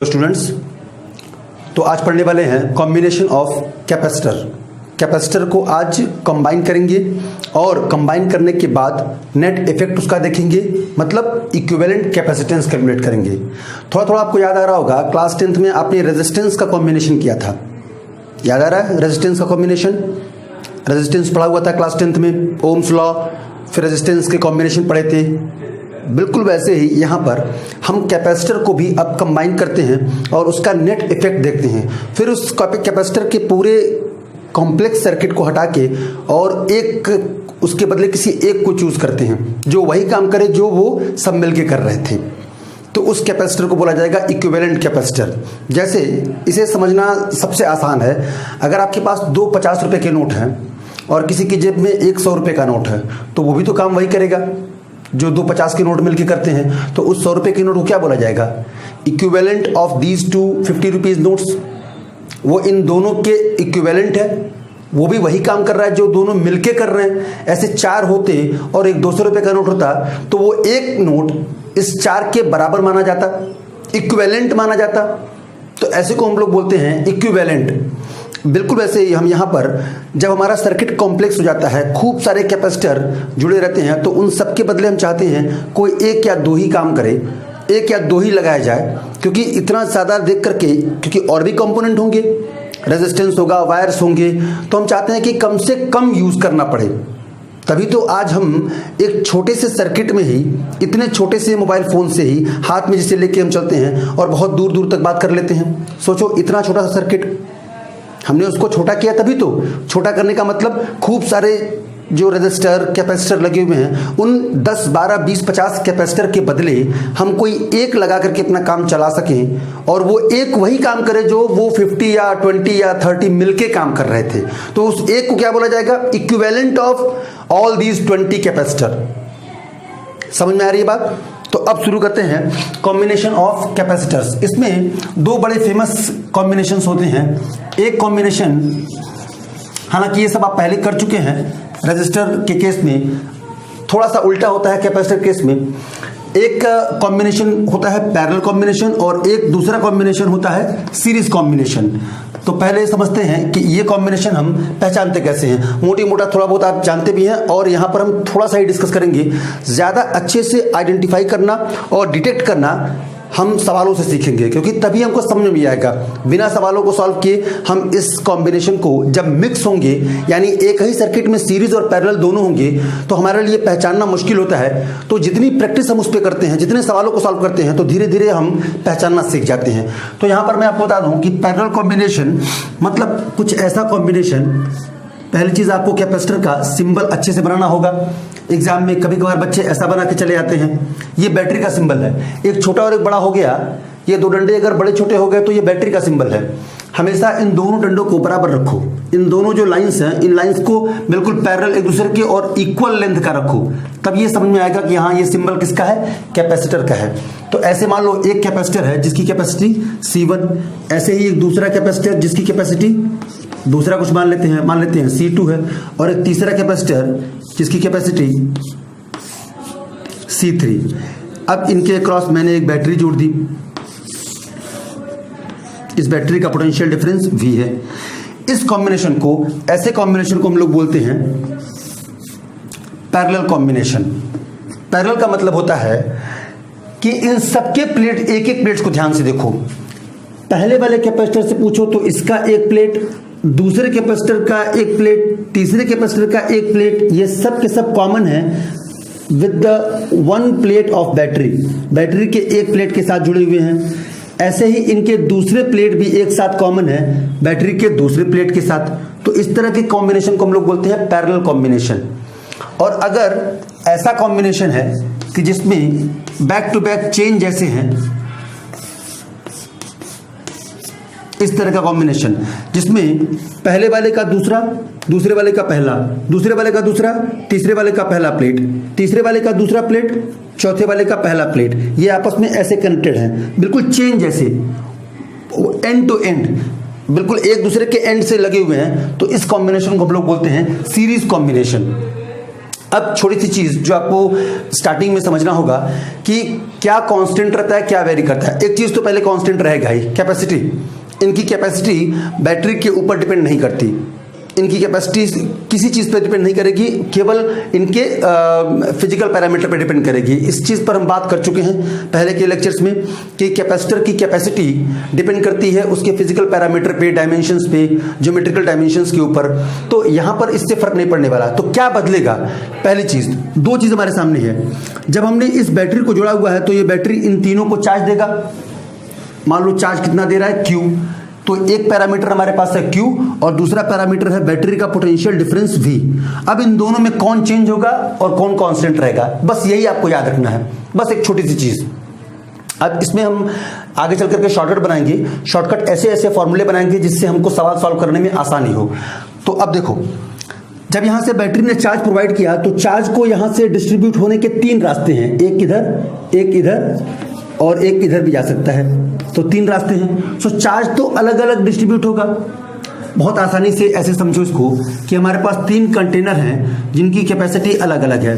Students, तो आज पढ़ने वाले हैं कॉम्बिनेशन ऑफ कैपेसिटर। कैपेसिटर को आज कंबाइन करेंगे और कंबाइन करने के बाद नेट इफेक्ट उसका देखेंगे, मतलब इक्विवेलेंट कैपेसिटेंस कैलकुलेट करेंगे। थोड़ा थोड़ा आपको याद आ रहा होगा, क्लास 10th में आपने रेजिस्टेंस का कॉम्बिनेशन किया था। याद आ रहा है रेजिस्टेंस का कॉम्बिनेशन? रेजिस्टेंस पढ़ा हुआ था क्लास 10th में, ओम्स लॉ, फिर रेजिस्टेंस के कॉम्बिनेशन पढ़े थे। बिल्कुल वैसे ही यहाँ पर हम कैपेसिटर को भी अब कंबाइन करते हैं और उसका नेट इफेक्ट देखते हैं। फिर उस कैपेसिटर के पूरे कॉम्प्लेक्स सर्किट को हटा के और एक उसके बदले किसी एक को चूज करते हैं जो वही काम करे जो वो सब मिलके कर रहे थे। तो उस कैपेसिटर को बोला जाएगा इक्विवेलेंट कैपेसिटर। जैसे इसे समझना सबसे आसान है, अगर आपके पास दो 50 रुपए के नोट हैं और किसी की जेब में 100 रुपए का नोट है, तो वो भी तो काम वही करेगा जो दो 50 के नोट मिलके करते हैं। तो उस 100 रुपए के नोट को क्या बोला जाएगा? Equivalent of these two 50 rupees notes. वो इन दोनों के इक्विवेलेंट है, वो भी वही काम कर रहा है जो दोनों मिलके कर रहे हैं। ऐसे चार होते और एक 200 रुपए का नोट होता तो वो एक नोट इस चार के बराबर माना जाता, इक्विवेलेंट माना जाता। तो ऐसे को हम लोग बोलते हैं इक्विवेलेंट। बिल्कुल वैसे ही हम यहाँ पर जब हमारा सर्किट कॉम्प्लेक्स हो जाता है, खूब सारे कैपेसिटर जुड़े रहते हैं, तो उन सब के बदले हम चाहते हैं कोई एक या दो ही काम करे, एक या दो ही लगाया जाए, क्योंकि इतना ज़्यादा देख करके, क्योंकि और भी कंपोनेंट होंगे, रेजिस्टेंस होगा, वायर्स होंगे, तो हम चाहते हैं कि कम से कम यूज़ करना पड़े। तभी तो आज हम एक छोटे से सर्किट में ही, इतने छोटे से मोबाइल फ़ोन से ही हाथ में जिसे लेके हम चलते हैं और बहुत दूर दूर तक बात कर लेते हैं। सोचो, इतना छोटा सा सर्किट हमने उसको छोटा किया, तभी तो छोटा करने का मतलब खूब सारे जो रजिस्टर कैपेसिटर लगे हुए हैं, उन 10, 12, 20, 50 कैपेसिटर के बदले हम कोई एक लगा करके अपना काम चला सकें और वो एक वही काम करे जो वो 50 या 20 या 30 मिलके काम कर रहे थे। तो उस एक को क्या बोला जाएगा? Equivalent of all these 20 capacitor. समझ में आ रही है बात? तो अब शुरू करते हैं कॉम्बिनेशन ऑफ कैपेसिटर्स। इसमें दो बड़े फेमस कॉम्बिनेशंस होते हैं। एक कॉम्बिनेशन, हालांकि ये सब आप पहले कर चुके हैं, रेजिस्टर के केस में थोड़ा सा उल्टा होता है। कैपेसिटर केस में एक कॉम्बिनेशन होता है पैरेलल कॉम्बिनेशन और एक दूसरा कॉम्बिनेशन होता है सीरीज कॉम्बिनेशन। तो पहले समझते हैं कि ये कॉम्बिनेशन हम पहचानते कैसे हैं। मोटी मोटा थोड़ा बहुत आप जानते भी हैं और यहाँ पर हम थोड़ा सा ही डिस्कस करेंगे। ज़्यादा अच्छे से आइडेंटिफाई करना और डिटेक्ट करना हम सवालों से सीखेंगे, क्योंकि तभी हमको समझ में आएगा। बिना सवालों को सॉल्व किए हम इस कॉम्बिनेशन को जब मिक्स होंगे, यानी एक ही सर्किट में सीरीज और पैरेलल दोनों होंगे, तो हमारे लिए पहचानना मुश्किल होता है। तो जितनी प्रैक्टिस हम उस पर करते हैं, जितने सवालों को सॉल्व करते हैं, तो धीरे धीरे हम पहचानना सीख जाते हैं। तो यहाँ पर मैं आपको बता दूँ कि पैरेलल कॉम्बिनेशन मतलब कुछ ऐसा कॉम्बिनेशन, पहली चीज़ आपको कैपेसिटर का सिंबल अच्छे से बनाना होगा। एग्जाम में कभी कभार बच्चे ऐसा बना के चले जाते हैं, ये बैटरी का सिंबल है, एक छोटा और एक बड़ा हो गया, ये दो डंडे अगर बड़े छोटे हो गए तो ये बैटरी का सिंबल है। हमेशा इन दोनों डंडों को बराबर रखो। इन दोनों जो लाइंस हैं, इन लाइंस को बिल्कुल पैरेलल एक दूसरे के और इक्वल लेंथ का रखो, तब ये समझ में आएगा कि हाँ, ये सिंबल किसका है? कैपेसिटर का है। तो ऐसे मान लो एक कैपेसिटर है जिसकी कैपेसिटी C1, ऐसे ही एक दूसरा कैपेसिटर जिसकी कैपेसिटी दूसरा कुछ मान लेते हैं C2 है, और एक तीसरा कैपेसिटर जिसकी कैपेसिटी C3। अब इनके अक्रॉस मैंने एक बैटरी जोड़ दी। इस बैटरी का पोटेंशियल डिफरेंस V है। इस कॉम्बिनेशन को, ऐसे कॉम्बिनेशन को हम लोग बोलते हैं पैरेलल कॉम्बिनेशन। पैरेलल का मतलब होता है कि इन सबके प्लेट, एक एक प्लेट्स को ध्यान से देखो। पहले वाले कैपेसिटर से पूछो तो इसका एक प्लेट, दूसरे कैपेसिटर का एक प्लेट, तीसरे कैपेसिटर का एक प्लेट, ये सब के सब कॉमन है with the one plate of battery. Battery के एक प्लेट के साथ जुड़े हुए हैं। ऐसे ही इनके दूसरे प्लेट भी एक साथ कॉमन है बैटरी के दूसरे प्लेट के साथ। तो इस तरह के कॉम्बिनेशन को हम लोग बोलते हैं पैरेलल कॉम्बिनेशन। और अगर ऐसा कॉम्बिनेशन है कि जिसमें बैक टू बैक चेन जैसे हैं, इस तरह का कॉम्बिनेशन जिसमें पहले वाले का दूसरा, दूसरे वाले का पहला, दूसरे वाले का दूसरा, तीसरे वाले का पहला प्लेट, तीसरे वाले का दूसरा प्लेट, चौथे वाले का पहला प्लेट, ये आपस में ऐसे कनेक्टेड हैं, बिल्कुल चेन जैसे, एंड टू एंड, बिल्कुल एक दूसरे के एंड से लगे हुए हैं। तो इस कॉम्बिनेशन को हम लोग बोलते हैं सीरीज कॉम्बिनेशन। अब छोटी सी चीज जो आपको स्टार्टिंग में समझना होगा कि क्या कांस्टेंट रहता है, क्या वेरी करता है। एक चीज तो पहले कांस्टेंट रहेगा ही, कैपेसिटी। इनकी कैपेसिटी बैटरी के ऊपर डिपेंड नहीं करती, इनकी कैपेसिटी किसी चीज़ पर डिपेंड नहीं करेगी, केवल इनके फिजिकल पैरामीटर पर डिपेंड करेगी। इस चीज़ पर हम बात कर चुके हैं पहले के लेक्चर्स में कि कैपेसिटर की कैपेसिटी डिपेंड करती है उसके फिजिकल पैरामीटर पे, डायमेंशंस पे, ज्योमेट्रिकल डायमेंशंस के ऊपर। तो यहाँ पर इससे फर्क नहीं पड़ने वाला। तो क्या बदलेगा? पहली चीज़, दो चीज़ हमारे सामने है। जब हमने इस बैटरी को जोड़ा हुआ है तो ये बैटरी इन तीनों को चार्ज देगा। मान लो चार्ज कितना दे रहा है, Q। तो एक पैरामीटर हमारे पास है Q और दूसरा पैरामीटर है बैटरी का पोटेंशियल डिफरेंस V। अब इन दोनों में कौन चेंज होगा और कौन कांस्टेंट रहेगा, बस यही आपको याद रखना है। बस एक छोटी सी चीज। अब इसमें हम आगे चल करके शॉर्टकट बनाएंगे, शॉर्टकट ऐसे ऐसे फॉर्मूले बनाएंगे जिससे हमको सवाल सॉल्व करने में आसानी हो। तो अब देखो, जब यहां से बैटरी ने चार्ज प्रोवाइड किया तो चार्ज को यहां से डिस्ट्रीब्यूट होने के तीन रास्ते हैं, एक इधर और एक इधर भी जा सकता है। तो तीन रास्ते हैं। सो चार्ज तो अलग अलग डिस्ट्रीब्यूट होगा। बहुत आसानी से ऐसे समझो इसको कि हमारे पास तीन कंटेनर हैं जिनकी कैपेसिटी अलग अलग है।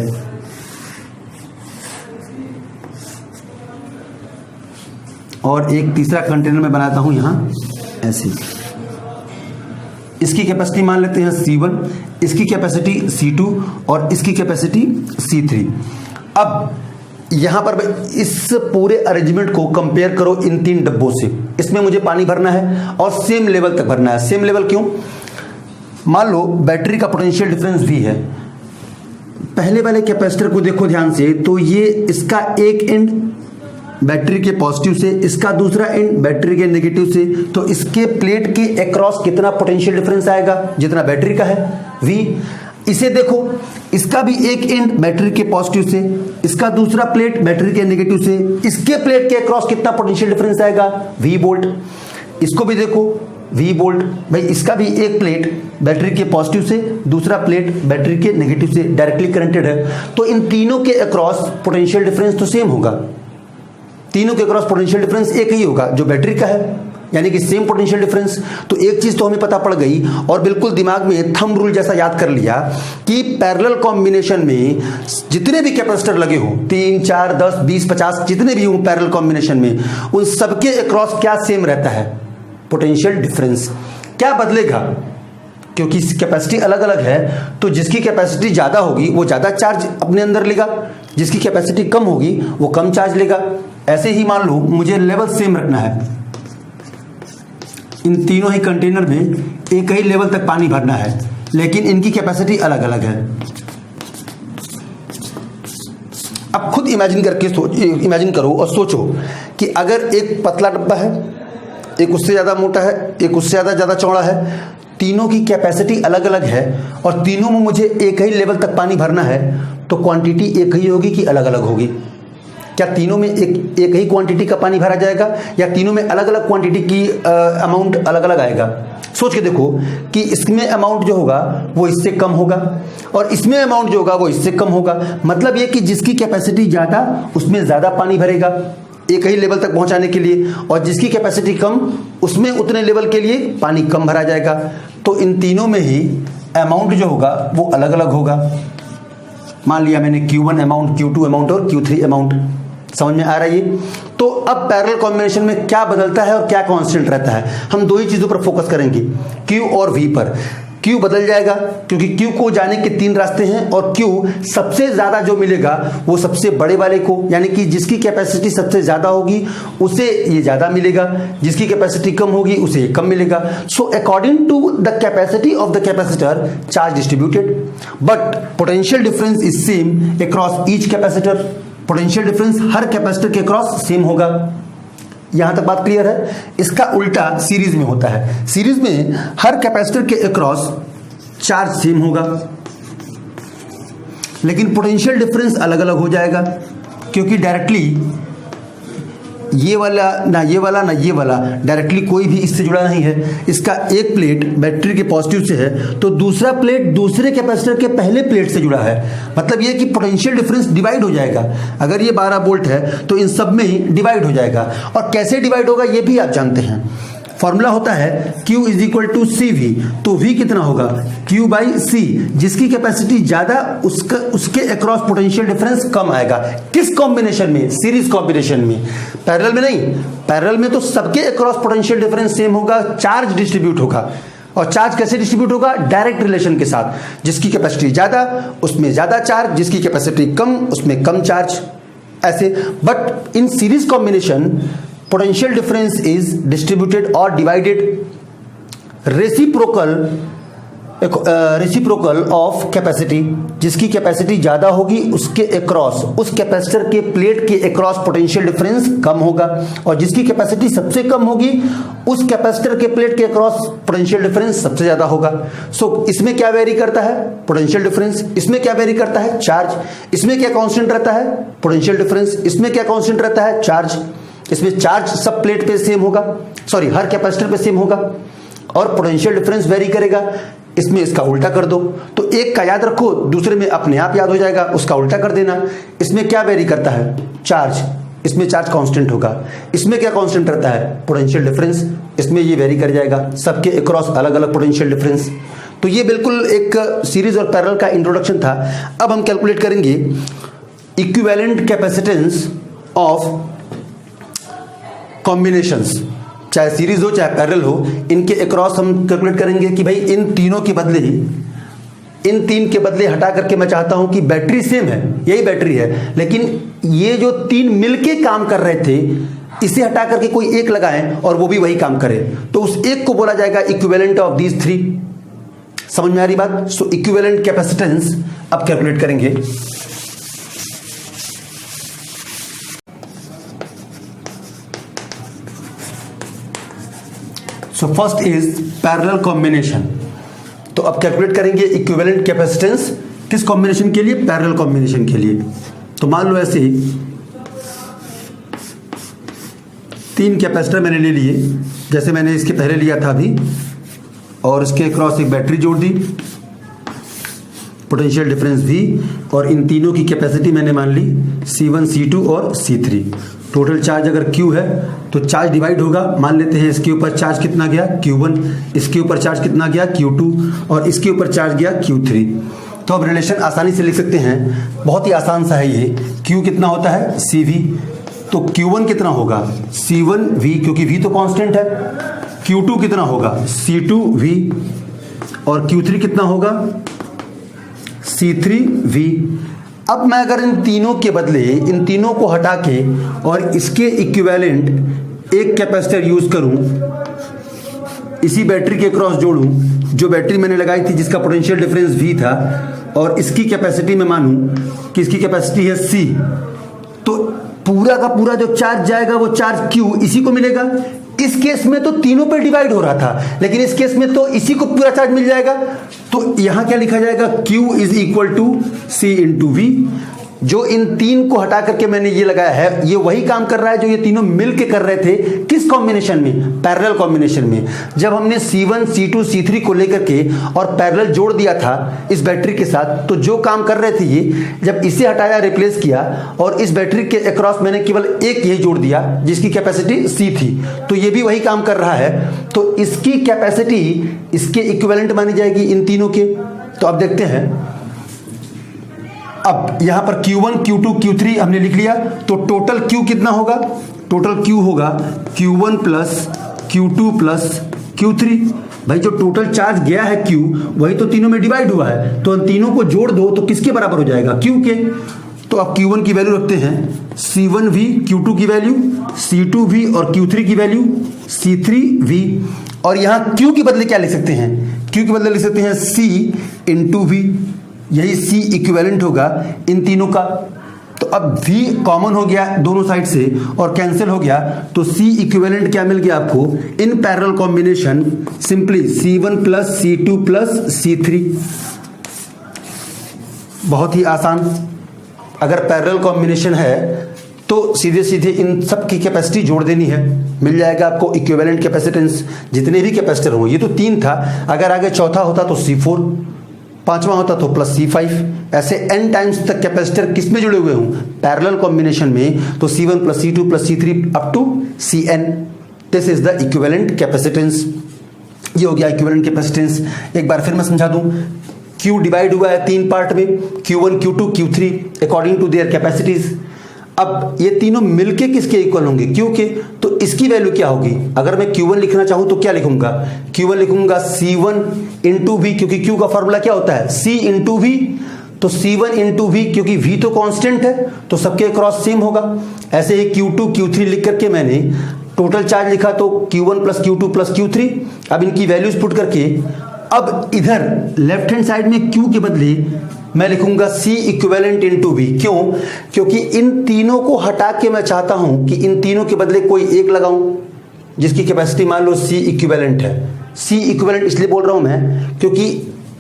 और एक तीसरा कंटेनर मैं बनाता हूं यहां ऐसे। इसकी कैपेसिटी मान लेते हैं C1, इसकी कैपेसिटी C2 और इसकी कैपेसिटी C3। अब यहां पर इस पूरे अरेंजमेंट को कंपेयर करो इन तीन डब्बों से। इसमें मुझे पानी भरना है और सेम लेवल तक भरना है। सेम लेवल क्यों? मान लो बैटरी का पोटेंशियल डिफरेंस V है। पहले वाले कैपेसिटर को देखो ध्यान से, तो ये इसका एक एंड बैटरी के पॉजिटिव से, इसका दूसरा एंड बैटरी के नेगेटिव से। तो इसके प्लेट के अक्रॉस कितना पोटेंशियल डिफरेंस आएगा? जितना बैटरी का है, V। इसे देखो, इसका भी एक एंड बैटरी के पॉजिटिव से, इसका दूसरा प्लेट बैटरी के नेगेटिव से। इसके प्लेट के अक्रॉस कितना पोटेंशियल डिफरेंस आएगा? V volt. इसको भी देखो, V वोल्ट। भाई इसका भी एक प्लेट बैटरी के पॉजिटिव से, दूसरा प्लेट बैटरी के नेगेटिव से डायरेक्टली कनेक्टेड है। तो इन तीनों के अक्रॉस पोटेंशियल डिफरेंस तो सेम होगा। तीनों के अक्रॉस पोटेंशियल डिफरेंस एक ही होगा जो बैटरी का है, यानी कि सेम पोटेंशियल डिफरेंस। तो एक चीज तो हमें पता पड़ गई और बिल्कुल दिमाग में थंब रूल जैसा याद कर लिया कि पैरेलल कॉम्बिनेशन में जितने भी कैपेसिटर लगे हो, 3, 4, 10, 20, 50 जितने भी हो पैरेलल कॉम्बिनेशन में, उन सबके अक्रॉस क्या सेम रहता है? Potential difference. क्या बदलेगा? क्योंकि कैपेसिटी अलग अलग है तो जिसकी कैपेसिटी ज्यादा होगी वो ज्यादा चार्ज अपने अंदर लेगा, जिसकी कैपेसिटी कम होगी वो कम चार्ज लेगा। ऐसे ही मान लो मुझे लेवल सेम रखना है, इन तीनों ही कंटेनर में एक ही लेवल तक पानी भरना है, लेकिन इनकी कैपेसिटी अलग अलग है। अब खुद इमेजिन करो और सोचो कि अगर एक पतला डब्बा है, एक उससे ज्यादा मोटा है, एक उससे ज्यादा चौड़ा है, तीनों की कैपेसिटी अलग अलग है और तीनों में मुझे एक ही लेवल तक पानी भरना है, तो क्वांटिटी एक ही होगी कि अलग अलग होगी? क्या तीनों में एक ही क्वांटिटी का पानी भरा जाएगा या तीनों में अलग अलग क्वांटिटी की अमाउंट अलग अलग आएगा? सोच के देखो कि इसमें अमाउंट जो होगा वो इससे कम होगा और इसमें अमाउंट जो होगा वो इससे कम होगा। मतलब ये कि जिसकी कैपेसिटी ज़्यादा उसमें ज़्यादा पानी भरेगा एक ही लेवल तक पहुंचाने के लिए, और जिसकी कैपेसिटी कम उसमें उतने लेवल के लिए पानी कम भरा जाएगा। तो इन तीनों में ही अमाउंट जो होगा वो अलग अलग होगा। मान लिया मैंने Q1 अमाउंट, Q2 अमाउंट और Q3 अमाउंट। समझ में आ रहा है ये? तो अब पैरेलल कॉम्बिनेशन में क्या बदलता है और क्या कांस्टेंट रहता है? हम दो ही चीजों पर फोकस करेंगे, Q और V पर। Q बदल जाएगा क्योंकि Q को जाने के तीन रास्ते हैं और Q सबसे ज्यादा जो मिलेगा वो सबसे बड़े वाले को, यानी कि जिसकी कैपेसिटी सबसे ज्यादा होगी उसे ये ज्यादा मिलेगा, जिसकी कैपेसिटी कम होगी उसे कम मिलेगा। So according to the capacity of the capacitor charge distributed, but potential difference is same across each capacitor. Potential difference हर कैपेसिटर के क्रॉस सेम होगा। यहां तक बात क्लियर है? इसका उल्टा सीरीज में होता है। सीरीज में हर कैपेसिटर के अक्रॉस चार्ज सेम होगा, लेकिन पोटेंशियल डिफरेंस अलग अलग हो जाएगा क्योंकि डायरेक्टली ये वाला ना ये वाला ना ये वाला डायरेक्टली कोई भी इससे जुड़ा नहीं है। इसका एक प्लेट बैटरी के पॉजिटिव से है तो दूसरा प्लेट दूसरे कैपेसिटर के पहले प्लेट से जुड़ा है। मतलब ये कि पोटेंशियल डिफरेंस डिवाइड हो जाएगा। अगर ये 12 वोल्ट है तो इन सब में ही डिवाइड हो जाएगा। और कैसे डिवाइड होगा ये भी आप जानते हैं। फॉर्मूला होता है Q is equal to CV, तो V कितना होगा Q बाई C, जिसकी कैपेसिटी ज्यादा उसके अक्रॉस पोटेंशियल डिफरेंस कम आएगा। किस कॉम्बिनेशन में? सीरीज कॉम्बिनेशन में, पैरेलल में नहीं। पैरेलल में तो सबके अक्रॉस पोटेंशियल डिफरेंस सेम होगा, चार्ज डिस्ट्रीब्यूट होगा। और चार्ज कैसे डिस्ट्रीब्यूट होगा? डायरेक्ट रिलेशन के साथ, जिसकी कैपेसिटी ज्यादा उसमें ज्यादा चार्ज, जिसकी कैपेसिटी कम उसमें कम चार्ज, ऐसे। But in series combination potential difference is distributed और डिवाइडेड रेसिप्रोकल ऑफ कैपेसिटी, जिसकी कैपेसिटी ज्यादा होगी उसके अक्रॉस, उस कैपेसिटर के प्लेट के अक्रॉस पोटेंशियल डिफरेंस कम होगा, और जिसकी कैपेसिटी सबसे कम होगी उस कैपेसिटर के प्लेट के अक्रॉस पोटेंशियल डिफरेंस सबसे ज्यादा होगा। सो इसमें क्या वेरी करता है? Potential difference. इसमें क्या वेरी करता है? चार्ज। इसमें क्या कांस्टेंट रहता है? Potential difference. इसमें क्या कांस्टेंट रहता है? चार्ज। इसमें चार्ज सब प्लेट पे सेम होगा, सॉरी हर कैपेसिटर पे सेम होगा, और पोटेंशियल डिफरेंस वेरी करेगा। इसमें इसका उल्टा कर दो, तो एक का याद रखो दूसरे में अपने आप याद हो जाएगा, उसका उल्टा कर देना। इसमें क्या वेरी करता है? चार्ज। इसमें चार्ज कांस्टेंट होगा। इसमें क्या कांस्टेंट रहता है? Potential difference. इसमें ये वेरी कर जाएगा, सबके अक्रॉस अलग अलग पोटेंशियल डिफरेंस। तो ये बिल्कुल एक सीरीज और पैरेलल का इंट्रोडक्शन था। अब हम कैलकुलेट करेंगे इक्विवेलेंट कैपेसिटेंस ऑफ कॉम्बिनेशंस, चाहे सीरीज हो चाहे पैरेलल हो, इनके अक्रॉस हम कैलकुलेट करेंगे कि भाई इन तीनों के बदले ही, इन तीन के बदले हटा करके मैं चाहता हूं कि बैटरी सेम है, यही बैटरी है, लेकिन ये जो तीन मिलके काम कर रहे थे इसे हटा करके कोई एक लगाएं और वो भी वही काम करे, तो उस एक को बोला जाएगा इक्विवेलेंट ऑफ दीज थ्री। समझ में आ रही बात? सो इक्विवेलेंट कैपेसिटेंस अब कैलकुलेट करेंगे। So first is parallel combination. तो अब कैलकुलेट करेंगे इक्विवेलेंट कैपेसिटेंस किस कॉम्बिनेशन के लिए? पैरेलल कॉम्बिनेशन के लिए। तो मान लो ऐसे ही तीन कैपेसिटर मैंने ले लिए, जैसे मैंने इसके पहले लिया था अभी, और इसके क्रॉस एक बैटरी जोड़ दी, पोटेंशियल डिफरेंस V, और इन तीनों की कैपेसिटी मैंने मान ली C1, C2 और C3। टोटल चार्ज अगर Q है तो चार्ज डिवाइड होगा, मान लेते हैं इसके ऊपर चार्ज कितना गया Q1, इसके ऊपर चार्ज कितना गया Q2, और इसके ऊपर चार्ज गया Q3। तो अब रिलेशन आसानी से लिख सकते हैं, बहुत ही आसान सा है ये। Q कितना होता है? CV, तो Q1 कितना होगा? C1V, क्योंकि V तो कांस्टेंट है। Q2 कितना होगा? C2V, और Q3 कितना होगा? C3V। अब मैं अगर इन तीनों के बदले इन तीनों को हटा के और इसके इक्विवेलेंट एक कैपेसिटर यूज करूं, इसी बैटरी के क्रॉस जोड़ूं, जो बैटरी मैंने लगाई थी जिसका पोटेंशियल डिफरेंस V था, और इसकी कैपेसिटी में मानूं कि इसकी कैपेसिटी है C, तो पूरा का पूरा जो चार्ज जाएगा वो चार्ज Q इसी को मिलेगा। इस केस में तो तीनों पे डिवाइड हो रहा था, लेकिन इस केस में तो इसी को पूरा चार्ज मिल जाएगा। तो यहां क्या लिखा जाएगा? Q is equal to C into V। जो इन तीन को हटा करके मैंने ये लगाया है, ये वही काम कर रहा है जो ये तीनों मिल के कर रहे थे। किस कॉम्बिनेशन में? पैरेलल कॉम्बिनेशन में। जब हमने C1, C2, C3 को लेकर के और पैरेलल जोड़ दिया था इस बैटरी के साथ, तो जो काम कर रहे थे ये, जब इसे हटाया, रिप्लेस किया, और इस बैटरी के अक्रॉस मैंने केवल एक यही जोड़ दिया जिसकी कैपेसिटी C थी, तो ये भी वही काम कर रहा है। तो इसकी कैपेसिटी इसके इक्विवेलेंट मानी जाएगी इन तीनों के। तो अब देखते हैं, अब यहां पर Q1, Q2, Q3 हमने लिख लिया, तो टोटल Q कितना होगा? टोटल Q होगा Q1 plus Q2 plus Q3। भाई जो टोटल चार्ज गया है Q, वही तो तीनों में डिवाइड हुआ है, तो इन तीनों को जोड़ दो तो किसके बराबर हो जाएगा? Q के। तो अब Q1 की वैल्यू रखते हैं C1V, Q2 की वैल्यू C2V, और Q3 की वैल्यू C3V। और यहां Q के बदले क्या लिख सकते हैं? Q के बदले लिख सकते हैं C इंटू V। यही C इक्विवेलेंट होगा इन तीनों का। तो अब V कॉमन हो गया दोनों साइड से और कैंसिल हो गया, तो C इक्विवेलेंट क्या मिल गया आपको? इन parallel combination simply C1 plus C2 plus C3। बहुत ही आसान। अगर पैरेलल कॉम्बिनेशन है तो सीधे सीधे इन सब की कैपेसिटी जोड़ देनी है, मिल जाएगा आपको इक्विवेलेंट कैपेसिटेंस। जितने भी कैपेसिटर हों, ये तो 3 था, अगर आगे चौथा होता तो C4, पांचवा होता तो प्लस C5, ऐसे n टाइम्स तक कैपेसिटर किस में जुड़े हुए हों? पैरेलल कॉम्बिनेशन में। तो C1 plus C2 plus C3 up to Cn। This is the equivalent capacitance. ये हो गया इक्विवेलेंट कैपेसिटेंस। एक बार फिर मैं समझा दूं, Q डिवाइड हुआ है 3 पार्ट में, Q1, Q2, Q3 according to there capacities. अब ये तीनों मिलके किसके इक्वल होंगे? Q के। तो इसकी वैल्यू क्या होगी? अगर मैं Q1 लिखना चाहूं तो क्या लिखूंगा? Q1 लिखूंगा C1 इंटू V, क्योंकि Q का फॉर्मूला क्या होता है? C into V। तो C1 इंटू V, क्योंकि V तो कांस्टेंट है तो सबके क्रॉस सेम होगा। ऐसे ही Q2, Q3 लिख करके मैंने टोटल चार्ज लिखा, तो Q1 plus Q2 plus Q3। अब इनकी वैल्यूज पुट करके अब इधर लेफ्ट हैंड साइड में Q के बदले मैं लिखूंगा C इक्विवेलेंट इंटू V। क्यों? क्योंकि इन तीनों को हटा के मैं चाहता हूं कि इन तीनों के बदले कोई एक लगाऊं जिसकी कैपेसिटी मान लो C इक्विवेलेंट है। C इक्विवेलेंट इसलिए बोल रहा हूं मैं क्योंकि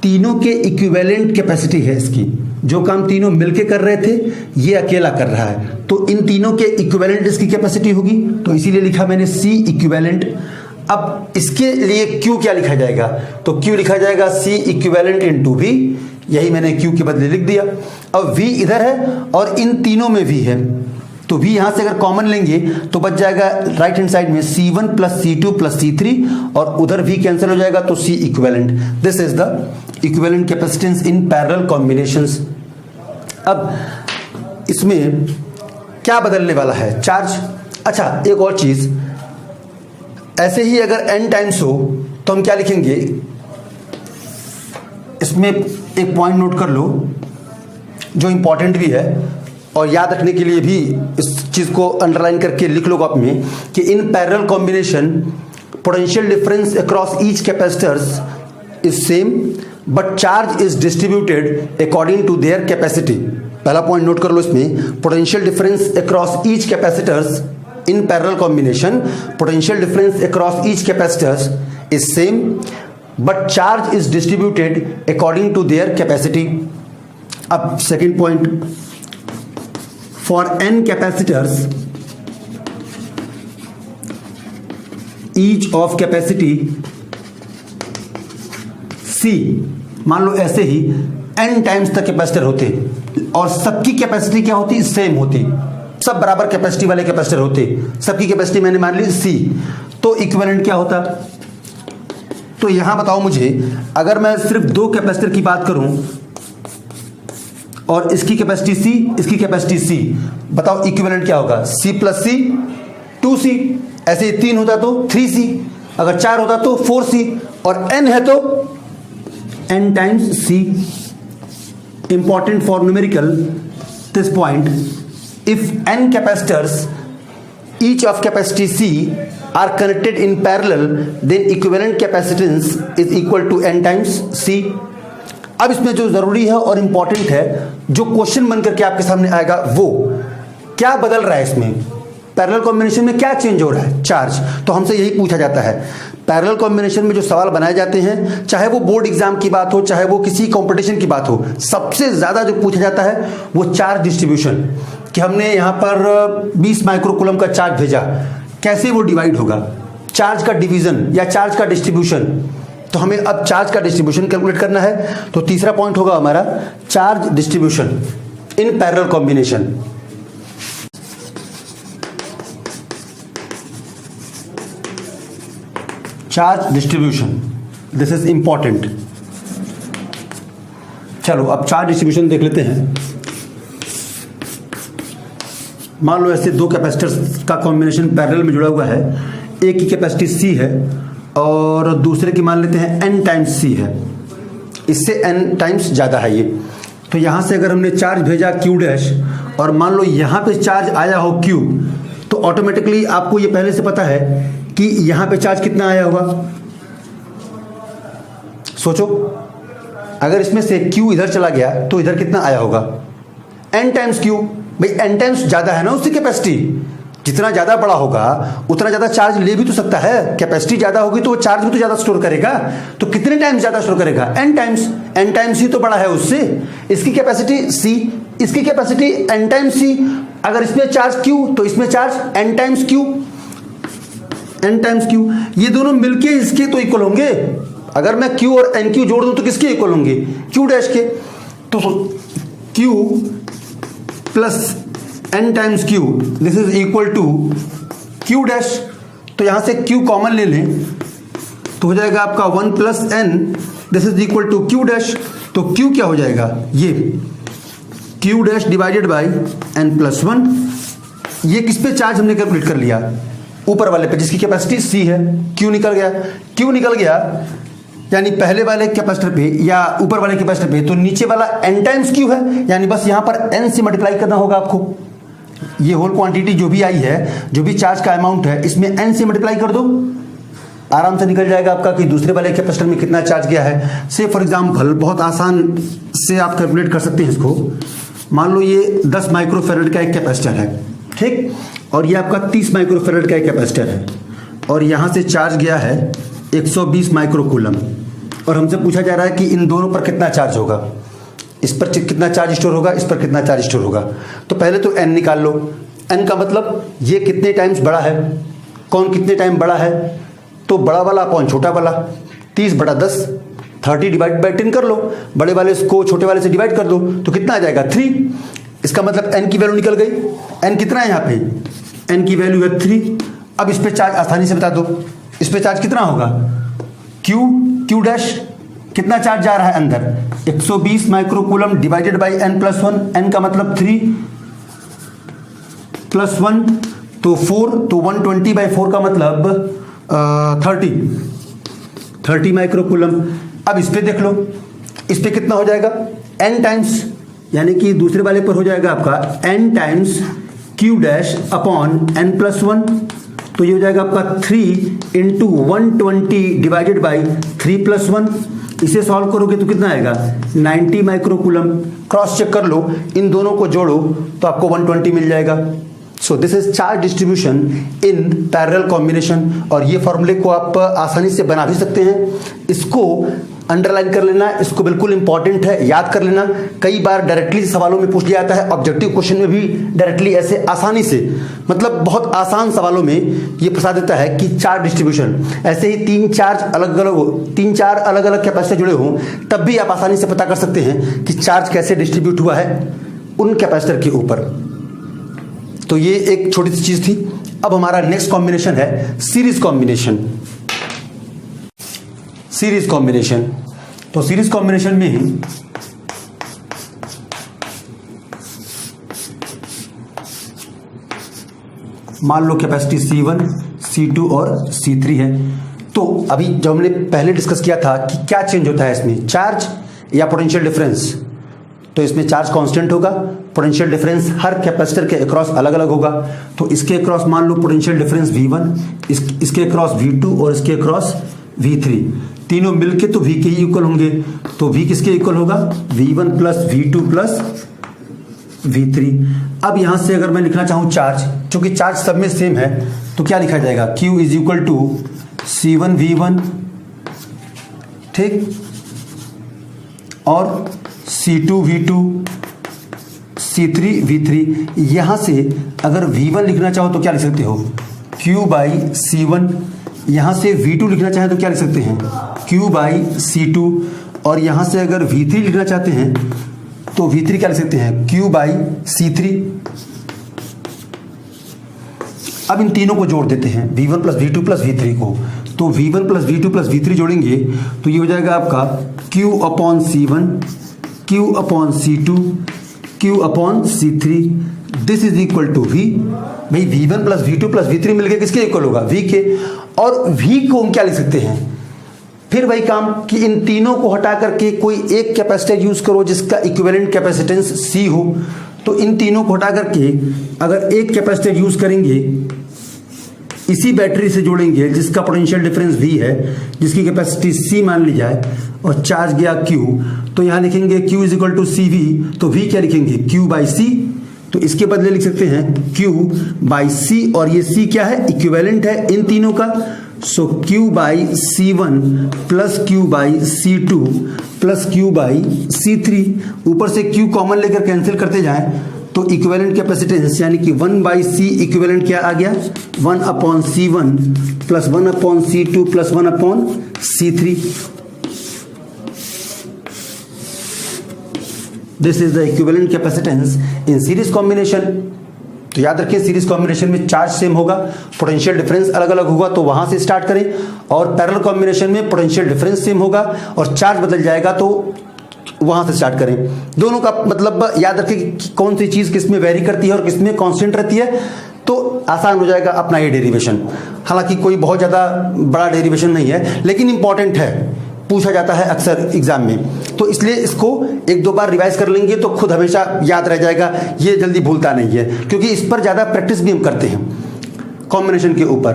तीनों के इक्विवेलेंट कैपेसिटी है इसकी। जो काम तीनों मिलके कर रहे थे ये अकेला कर रहा है, तो इन तीनों के इक्विवेलेंट इसकी कैपेसिटी होगी, तो इसीलिए लिखा मैंने C इक्विवेलेंट। अब इसके लिए Q क्या लिखा जाएगा? तो Q लिखा जाएगा C इक्विवेलेंट इंटू V। यही मैंने Q के बदले लिख दिया। अब V इधर है और इन तीनों में V है, तो V यहां से अगर कॉमन लेंगे तो बच जाएगा राइट हैंड साइड में C1 plus C2 plus C3 और उधर V कैंसिल हो जाएगा तो C equivalent. This is the equivalent capacitance in parallel combinations. अब इसमें क्या बदलने वाला है? चार्ज। अच्छा, एक और चीज, ऐसे ही अगर n टाइम्स हो तो हम क्या लिखेंगे? इसमें एक पॉइंट नोट कर लो जो इंपॉर्टेंट भी है और याद रखने के लिए भी इस चीज को अंडरलाइन करके लिख लो कॉपी में कि in parallel combination potential difference across each capacitors is same but charge is distributed according to their capacity. पहला पॉइंट नोट कर लो इसमें, potential difference across each capacitors in parallel combination potential difference across each capacitors is same but charge is distributed according to their capacity. अब second point, for n capacitors each of capacity C, मान लो ऐसे ही n times तक capacitor होते और सबकी capacity क्या होती? Same होती। सब बराबर कैपेसिटी वाले कैपेसिटर होते, सबकी कैपेसिटी मैंने मान ली C, तो इक्विवेलेंट क्या होता? तो यहां बताओ मुझे, अगर मैं सिर्फ 2 कैपेसिटर की बात करूं और इसकी कैपेसिटी C, इसकी कैपेसिटी C, बताओ इक्विवेलेंट क्या होगा? C plus C 2C। ऐसे ही 3 होता तो 3C, अगर 4 होता तो 4C और n है तो n times C। Important for numerical this point, if n capacitors each of capacity C are connected in parallel then equivalent capacitance is equal to n times C। अब इसमें जो जरूरी है और इंपॉर्टेंट है, जो क्वेश्चन बन करके आपके सामने आएगा, वो क्या बदल रहा है इसमें? पैरेलल कॉम्बिनेशन में क्या चेंज हो रहा है? चार्ज। तो हमसे यही पूछा जाता है पैरेलल कॉम्बिनेशन में जो सवाल बनाए जाते हैं, चाहे वो बोर्ड एग्जाम की बात हो चाहे वो किसी कंपटीशन की बात हो, सबसे ज्यादा जो पूछा जाता है वो चार्ज डिस्ट्रीब्यूशन, कि हमने यहाँ पर 20 माइक्रोकूलम का चार्ज भेजा, कैसे वो डिवाइड होगा? चार्ज का डिवीजन या चार्ज का डिस्ट्रीब्यूशन। तो हमें अब चार्ज का डिस्ट्रीब्यूशन कैलकुलेट करना है, तो तीसरा पॉइंट होगा हमारा charge distribution in parallel combination. Charge distribution, this is important. चलो अब चार्ज डिस्ट्रीब्यूशन देख लेते हैं। मान लो ऐसे 2 कैपेसिटर्स का कॉम्बिनेशन पैरेलल में जुड़ा हुआ है, एक की कैपेसिटी C है और दूसरे की मान लेते हैं n टाइम्स C है, इससे n टाइम्स ज़्यादा है ये। तो यहाँ से अगर हमने चार्ज भेजा Q डैश और मान लो यहाँ पे चार्ज आया हो Q, तो ऑटोमेटिकली आपको ये पहले से पता है कि यहाँ पे चार्ज कितना आया होगा। सोचो, अगर इसमें से Q इधर चला गया तो इधर कितना आया होगा? n times Q। भाई n टाइम्स ज्यादा है ना उसकी कैपेसिटी, जितना ज्यादा बड़ा होगा उतना ज्यादा चार्ज ले भी तो सकता है। कैपेसिटी ज्यादा होगी तो वो चार्ज भी तो ज्यादा स्टोर करेगा, तो कितने टाइम्स ज्यादा स्टोर करेगा? n टाइम्स ही तो बड़ा है उससे। इसकी कैपेसिटी C, इसकी कैपेसिटी n टाइम्स C। अगर इसमें चार्ज Q तो इसमें charge n times Q, n times Q। ये दोनों मिलके इसके तो इक्वल होंगे। अगर मैं Q और NQ जोड़ दूं तो किसके इक्वल होंगे? Q डैश के। तो Q plus n times Q, this is equal to Q dash. तो यहां से Q कॉमन ले लें तो हो जाएगा आपका 1 plus n, this is equal to Q dash. तो Q क्या हो जाएगा, ये Q dash divided by n plus 1। ये किस पे चार्ज हमने कैलकुलेट कर लिया, ऊपर वाले पे जिसकी कैपेसिटी C है। Q निकल गया, Q निकल गया यानी पहले वाले कैपेसिटर पे या ऊपर वाले कैपेसिटर पे, तो नीचे वाला n टाइम्स Q है, यानी बस यहां पर n से मल्टीप्लाई करना होगा आपको। ये होल क्वांटिटी जो भी आई है, जो भी चार्ज का अमाउंट है, इसमें n से मल्टीप्लाई कर दो, आराम से निकल जाएगा आपका कि दूसरे वाले कैपेसिटर में कितना चार्ज गया है। से फॉर एग्जांपल बहुत आसान से आप कैलकुलेट कर सकते हैं इसको। मान लो ये 10 माइक्रोफेरेड का एक कैपेसिटर है, ठीक, और ये आपका 30 माइक्रोफेरेड का एक कैपेसिटर है, और यहां से चार्ज गया है 120 माइक्रोकूलम, और हमसे पूछा जा रहा है कि इन दोनों पर कितना चार्ज होगा, इस पर कितना चार्ज स्टोर होगा, इस पर कितना चार्ज स्टोर होगा। तो पहले तो n निकाल लो। n का मतलब ये कितने टाइम्स बड़ा है, कौन कितने टाइम बड़ा है, तो बड़ा वाला अपॉन छोटा वाला, 30 बटा 10, 30 डिवाइड बाई 10 कर लो, बड़े वाले को छोटे वाले से डिवाइड कर दो, तो कितना आ जाएगा 3। इसका मतलब n की वैल्यू निकल गई। n कितना है यहाँ पे, n की वैल्यू है 3। अब इस पे चार्ज आसानी से बता दो, इस पे चार्ज कितना होगा, Q डैश कितना चार्ज जा रहा है अंदर, 120 microcoulomb divided by n plus 1, n का मतलब 3 प्लस 1 तो 4, तो 120 बाई 4 का मतलब 30 माइक्रोकूलम। अब इस पे देख लो, इस पे कितना हो जाएगा n टाइम्स, यानी कि दूसरे वाले पर हो जाएगा आपका n times Q dash upon n plus 1, तो ये हो जाएगा आपका 3 इंटू 120 डिवाइडेड बाई 3 प्लस 1। इसे सॉल्व करोगे तो कितना आएगा 90 माइक्रोकूलम। क्रॉस चेक कर लो, इन दोनों को जोड़ो तो आपको 120 मिल जाएगा। So this is charge distribution in parallel combination. और ये फॉर्मूले को आप आसानी से बना भी सकते हैं। इसको अंडरलाइन कर लेना, इसको बिल्कुल इंपॉर्टेंट है, याद कर लेना। कई बार डायरेक्टली सवालों में पूछ लिया जाता है, ऑब्जेक्टिव क्वेश्चन में भी डायरेक्टली ऐसे आसानी से, मतलब बहुत आसान सवालों में ये फंसा देता है कि चार्ज डिस्ट्रीब्यूशन। ऐसे ही 3-4 अलग अलग कैपेसिटर जुड़े हों तब भी आप आसानी से पता कर सकते हैं कि चार्ज कैसे डिस्ट्रीब्यूट हुआ है उन कैपेसिटर के ऊपर। तो ये एक छोटी सी चीज थी। अब हमारा नेक्स्ट कॉम्बिनेशन है सीरीज कॉम्बिनेशन। सीरीज कॉम्बिनेशन, तो सीरीज कॉम्बिनेशन में मान लो कैपेसिटी C1, C2 और C3 है। तो अभी जो हमने पहले डिस्कस किया था कि क्या चेंज होता है इसमें, चार्ज या पोटेंशियल डिफरेंस। तो इसमें चार्ज कांस्टेंट होगा, पोटेंशियल डिफरेंस हर कैपेसिटर के अक्रॉस अलग अलग होगा। तो इसके अक्रॉस मान लो पोटेंशियल डिफरेंस V1, इसके अक्रॉस V2 और इसके अक्रॉस V3, तीनों मिलके तो V के ही इक्वल होंगे। तो V किसके इक्वल होगा, V1 plus V2 plus V3। अब यहां से अगर मैं लिखना चाहूं चार्ज, क्योंकि चार्ज सब में सेम है, तो क्या लिखा जाएगा, Q is equal to C1 V1, ठीक, और C2 V2, C3 V3। यहां से अगर V1 लिखना चाहो तो क्या लिख सकते हो, Q बाई C1। यहां से V2 लिखना चाहें तो क्या लिख सकते हैं, Q बाई C2। और यहां से अगर V3 लिखना चाहते हैं तो V3 क्या लिख सकते हैं, Q बाई C3। अब इन तीनों को जोड़ देते हैं, V1 plus V2 plus V3 को। तो V1 plus V2 plus V3 जोड़ेंगे तो ये हो जाएगा आपका Q upon C1, Q upon C2, Q upon C3। This is equal to V। भाई V1 plus V2 plus V3 मिलकर किसके इक्वल होगा, V के। और V को हम क्या लिख सकते हैं, फिर वही काम कि इन तीनों को हटा करके कोई एक कैपेसिटर यूज करो जिसका इक्विवेलेंट कैपेसिटेंस C हो। तो इन तीनों को हटा करके अगर एक कैपेसिटर यूज करेंगे, इसी बैटरी से जोड़ेंगे जिसका पोटेंशियल डिफरेंस V है, जिसकी कैपेसिटी C मान ली जाए, और चार्ज गया Q, तो यहां लिखेंगे Q is equal to CV। तो V क्या लिखेंगे, Q बाई C। तो इसके बदले लिख सकते हैं Q बाई C, और ये C क्या है, इक्विवेलेंट है इन तीनों का। सो Q by C1 plus Q by C2 plus Q by C3। ऊपर से Q कॉमन लेकर कैंसिल करते जाएं तो इक्विवेलेंट कैपेसिटेंस यानी कि 1 बाई C इक्विवेलेंट क्या आ गया, 1 upon C1 plus 1 upon C2 plus 1 upon C3। This is the equivalent capacitance in series combination. तो याद रखिए सीरीज कॉम्बिनेशन में चार्ज सेम होगा, पोटेंशियल डिफरेंस अलग अलग होगा, तो वहां से स्टार्ट करें। और पैरेलल कॉम्बिनेशन में पोटेंशियल डिफरेंस सेम होगा और चार्ज बदल जाएगा, तो वहां से स्टार्ट करें। दोनों का मतलब याद रखिए कि कौन सी चीज किसमें वेरी करती है और किसमें कांस्टेंट रहती है, तो आसान हो जाएगा अपना ये डेरिवेशन। हालांकि कोई बहुत ज़्यादा बड़ा डेरिवेशन नहीं है, लेकिन इंपॉर्टेंट है, पूछा जाता है अक्सर एग्जाम में, तो इसलिए इसको एक दो बार रिवाइज कर लेंगे तो खुद हमेशा याद रह जाएगा, ये जल्दी भूलता नहीं है, क्योंकि इस पर ज़्यादा प्रैक्टिस भी हम करते हैं कॉम्बिनेशन के ऊपर।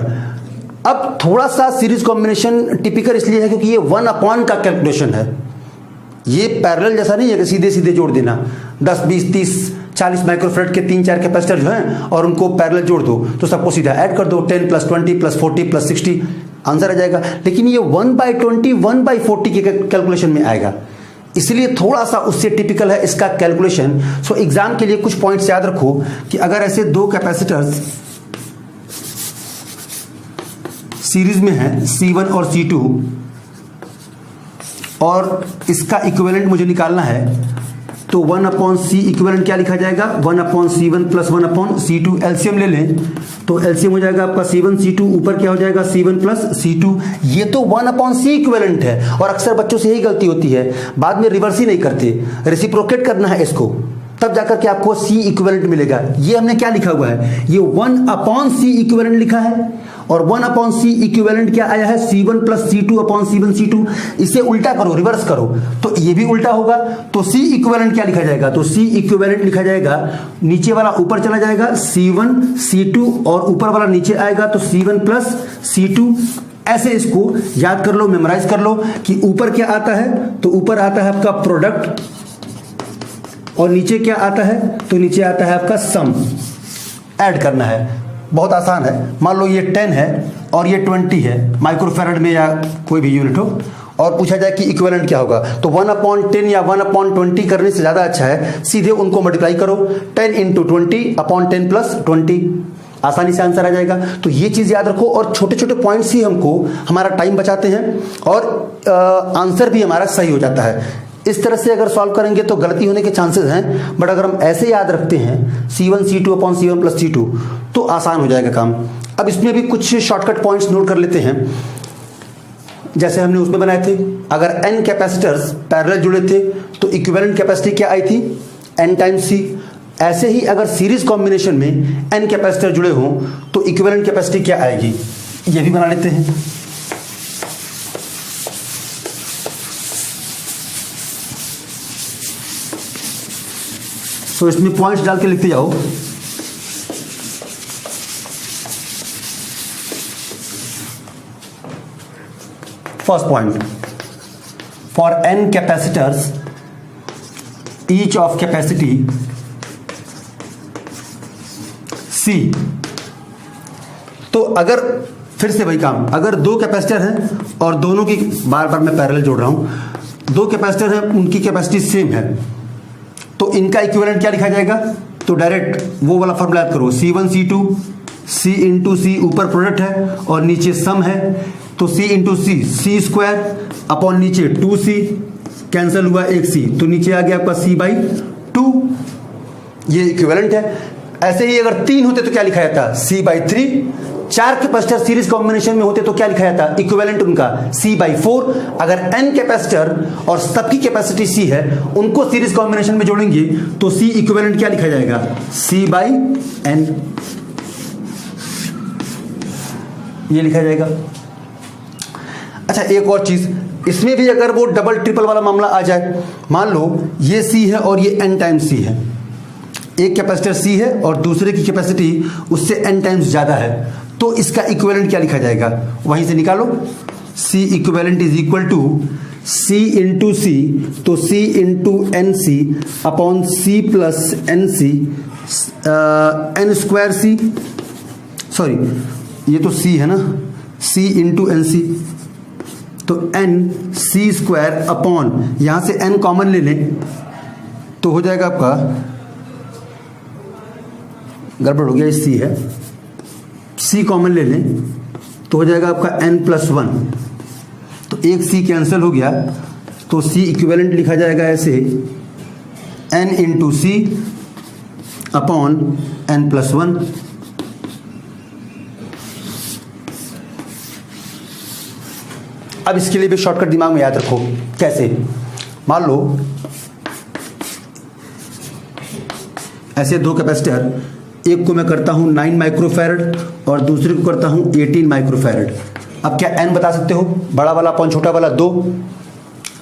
अब थोड़ा सा सीरीज कॉम्बिनेशन टिपिकल इसलिए है क्योंकि ये 1/, का कैलकुलेशन है। ये पैरेलल जैसा नहीं है कि सीधे सीधे जोड़ देना 10, 20, 30, 40 माइक्रोफेरेड के 3-4 कैपेसिटर जो हैं और उनको पैरेलल जोड़ दो तो सबको सीधा ऐड कर दो, 10 + 20 + 40 + 60 आंसर आ जाएगा। लेकिन ये 1/20 1/40 के कैलकुलेशन में आएगा, इसलिए थोड़ा सा उससे टिपिकल है इसका कैलकुलेशन। सो एग्जाम के लिए कुछ पॉइंट्स याद रखो कि अगर ऐसे दो कैपेसिटर्स सीरीज में हैं C1 और C2 और इसका इक्विवेलेंट मुझे निकालना है, तो 1/C इक्विवेलेंट क्या लिखा जाएगा, 1/C1 + 1/C2। एलसीएम ले लें तो एलसीएम हो जाएगा आपका C1 C2, ऊपर क्या हो जाएगा C1 + C2। ये तो 1/C इक्विवेलेंट है और अक्सर बच्चों से यही गलती होती है, बाद में रिवर्स ही नहीं करते, रेसिप्रोकेट करना है इसको, तब जाकर के आपको C इक्विवेलेंट मिलेगा। ये हमने क्या लिखा हुआ है, ये 1/C इक्विवेलेंट लिखा है और 1/C इक्विवेलेंट क्या आया है, C1 + C2/C1 C2। इसे उल्टा करो, रिवर्स करो तो ये भी उल्टा होगा, तो C इक्विवेलेंट क्या लिखा जाएगा, तो C इक्विवेलेंट लिखा जाएगा, नीचे वाला ऊपर चला जाएगा C1 C2 और ऊपर वाला नीचे आएगा तो C1 + C2। ऐसे इसको याद कर लो, मेमोराइज कर लो कि ऊपर क्या आता है, तो ऊपर आता है आपका प्रोडक्ट और नीचे क्या आता है, तो नीचे आता है आपका सम। ऐड करना है, बहुत आसान है। मान लो ये 10 है और ये 20 है माइक्रोफेरेड में या कोई भी यूनिट हो, और पूछा जाए कि इक्विवेलेंट क्या होगा, तो 1/10 या 1/20 करने से ज़्यादा अच्छा है सीधे उनको मल्टीप्लाई करो, 10 × 20/10 + 20, आसानी से आंसर आ जाएगा। तो ये चीज़ याद रखो और छोटे छोटे पॉइंट्स ही हमको हमारा टाइम बचाते हैं और आंसर भी हमारा सही हो जाता है। इस तरह से अगर सॉल्व करेंगे तो गलती होने के चांसेस हैं, बट अगर हम ऐसे याद रखते हैं C1 C2/C1 + C2 तो आसान हो जाएगा काम। अब इसमें भी कुछ शॉर्टकट पॉइंट्स नोट कर लेते हैं, जैसे हमने उसमें बनाए थे, अगर n कैपेसिटर्स पैरेलल जुड़े थे तो इक्विवेलेंट कैपेसिटी क्या आई थी, n × C। ऐसे ही अगर सीरीज कॉम्बिनेशन में n कैपेसिटर जुड़े हों तो इक्विवेलेंट कैपेसिटी क्या आएगी, ये भी बना लेते हैं। तो इसमें पॉइंट्स डाल के लिखते जाओ। First point, for n capacitors each of capacity C। तो अगर फिर से वही काम, अगर दो कैपेसिटर हैं और दोनों की बार बार मैं पैरेलल जोड़ रहा हूं, दो कैपेसिटर हैं उनकी कैपेसिटी सेम है, तो इनका इक्विवेलेंट क्या लिखा जाएगा, तो डायरेक्ट वो वाला फॉर्मूला याद करो, C1 C2 C × C, ऊपर प्रोडक्ट है और नीचे सम है, तो C × C C² नीचे 2C, कैंसिल हुआ एक C, तो नीचे आ गया आपका C/2, ये इक्विवेलेंट है। ऐसे ही अगर 3 होते तो क्या लिखा जाता, C/3। 4 कैपेसिटर सीरीज कॉम्बिनेशन में होते तो क्या लिखा जाता, इक्विवेलेंट उनका C/4। अगर n कैपेसिटर और सबकी कैपेसिटी C है, उनको सीरीज कॉम्बिनेशन में जोड़ेंगे तो C इक्विवेलेंट क्या लिखा जाएगा, C/n, ये लिखा जाएगा। अच्छा एक और चीज, इसमें भी अगर वो डबल ट्रिपल वाला मामला आ जाए, मान लो ये C है और ये n × C है, एक कैपेसिटर C है और दूसरे की कैपेसिटी उससे n टाइम्स ज़्यादा है, तो इसका इक्विवेलेंट क्या लिखा जाएगा, वहीं से निकालो। C equivalent is equal to C × C, तो C × NC/C + NC n²C, sorry ये तो C है ना, C × NC, तो NC² यहाँ से n कॉमन ले लें तो हो जाएगा आपका, गड़बड़ हो गया, C है, C कॉमन ले लें तो हो जाएगा आपका n+1, तो एक C कैंसिल हो गया, तो C इक्विवेलेंट लिखा जाएगा ऐसे n × C, अपॉन n+1। अब इसके लिए भी शॉर्टकट दिमाग में याद रखो। कैसे? मान लो ऐसे दो कैपेसिटर, एक को मैं करता हूं 9 माइक्रोफैरड और दूसरे को करता हूं 18 माइक्रोफैरड। अब क्या n बता सकते हो? बड़ा वाला अपॉन छोटा वाला 2।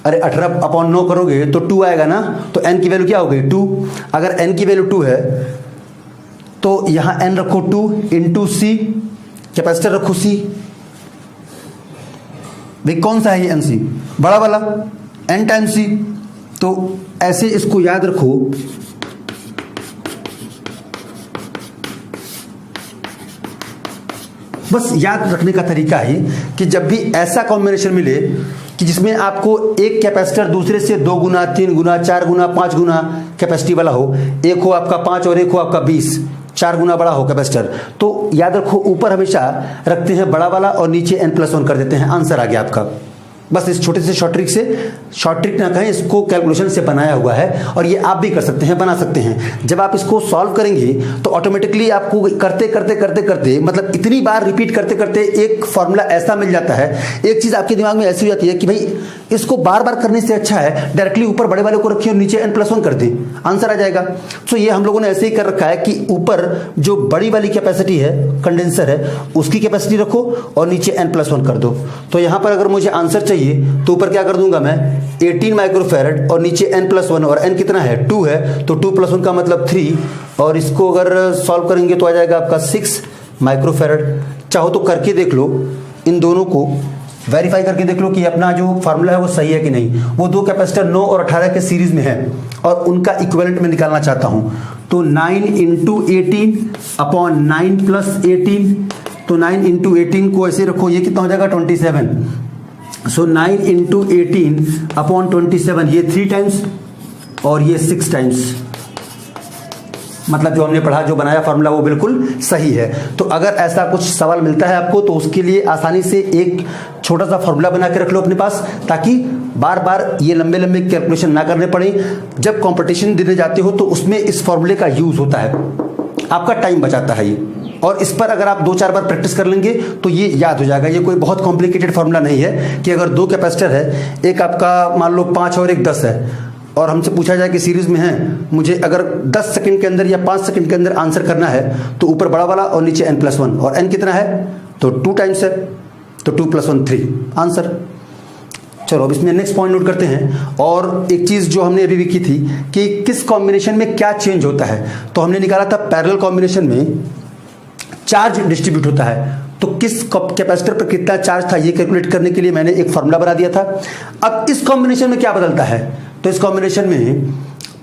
अरे 18/9 करोगे तो 2 आएगा ना, तो n की वैल्यू क्या हो गई? 2। अगर n की वैल्यू 2 है तो यहां n रखो 2 इंटू c, कैपेसिटर रखो c। भाई कौन सा है ये nc? बड़ा वाला, n टाइम c। तो ऐसे इसको याद रखो, बस याद रखने का तरीका है कि जब भी ऐसा कॉम्बिनेशन मिले कि जिसमें आपको एक कैपेसिटर दूसरे से 2 गुना, 3 गुना, 4 गुना, 5 गुना कैपेसिटी वाला हो, एक हो आपका 5 और एक हो आपका 20, 4 गुना बड़ा हो कैपेसिटर, तो याद रखो ऊपर हमेशा रखते हैं बड़ा वाला और नीचे n+1 कर देते हैं। आंसर आ गया आपका। बस इस छोटे से शॉर्ट ट्रिक से, शॉर्ट ट्रिक ना कहें, इसको कैलकुलेशन से बनाया हुआ है और ये आप भी कर सकते हैं, बना सकते हैं। जब आप इसको सॉल्व करेंगे तो ऑटोमेटिकली आपको करते करते करते करते मतलब इतनी बार रिपीट करते करते एक फॉर्मूला ऐसा मिल जाता है, एक चीज आपके दिमाग में ऐसी हो जाती है कि भाई इसको बार बार करने से अच्छा है डायरेक्टली ऊपर बड़े वाले को रखिए और नीचे n+1 कर दें, आंसर आ जाएगा। तो ये हम लोगों ने ऐसे ही कर रखा है कि ऊपर जो बड़ी वाली कैपेसिटी है, कंडेंसर है, उसकी कैपेसिटी रखो और नीचे n+1 कर दो। तो यहां पर अगर मुझे आंसर तो ऊपर क्या कर दूंगा मैं? 18 माइक्रोफैरड और नीचे n+1, और n कितना है? 2 है, तो 2+1 का मतलब 3, और इसको अगर सॉल्व करेंगे तो आ जाएगा आपका 6 माइक्रोफैरड। चाहो तो करके देख लो, इन दोनों को वेरीफाई करके देख लो कि अपना जो फार्मूला है वो सही है कि नहीं। वो दो कैपेसिटर 9 और 18 के सीरीज में है और उनका इक्विवेलेंट में निकालना चाहता हूं। तो 9 इंटू 18 अपॉन 9 प्लस 18, तो 9 इंटू 18 को ऐसे रखो, ये कितना हो जाएगा? 27। सो 9 इंटू 18 अपॉन 27, ये 3 टाइम्स और ये 6 टाइम्स। मतलब जो हमने पढ़ा, जो बनाया फार्मूला वो बिल्कुल सही है। तो अगर ऐसा कुछ सवाल मिलता है आपको तो उसके लिए आसानी से एक छोटा सा फार्मूला बना के रख लो अपने पास, ताकि बार बार ये लंबे लंबे कैलकुलेशन ना करने पड़े। जब कंपटीशन देने जाते हो तो उसमें इस फार्मूले का यूज होता है, आपका टाइम बचाता है ये। और इस पर अगर आप 2-4 बार प्रैक्टिस कर लेंगे तो ये याद हो जाएगा। ये कोई बहुत कॉम्प्लिकेटेड फार्मूला नहीं है कि अगर 2 कैपेसिटर है, एक आपका मान लो 5 और एक 10 है, और हमसे पूछा जाए कि सीरीज में है, मुझे अगर 10 सेकंड के अंदर या 5 सेकंड के अंदर आंसर करना है तो ऊपर बड़ा वाला और नीचे n+1, और n कितना है? तो 2 टाइम्स है, तो 2 + 1 3 आंसर। चलो अब इसमें नेक्स्ट पॉइंट नोट करते हैं। और एक चीज जो हमने अभी भी की थी कि किस कॉम्बिनेशन में क्या चेंज होता है, तो हमने निकाला था पैरेलल कॉम्बिनेशन में चार्ज डिस्ट्रीब्यूट होता है। तो किस कैपेसिटर पर कितना चार्ज था ये कैलकुलेट करने के लिए मैंने एक फार्मूला बना दिया था। अब इस कॉम्बिनेशन में क्या बदलता है, तो इस कॉम्बिनेशन में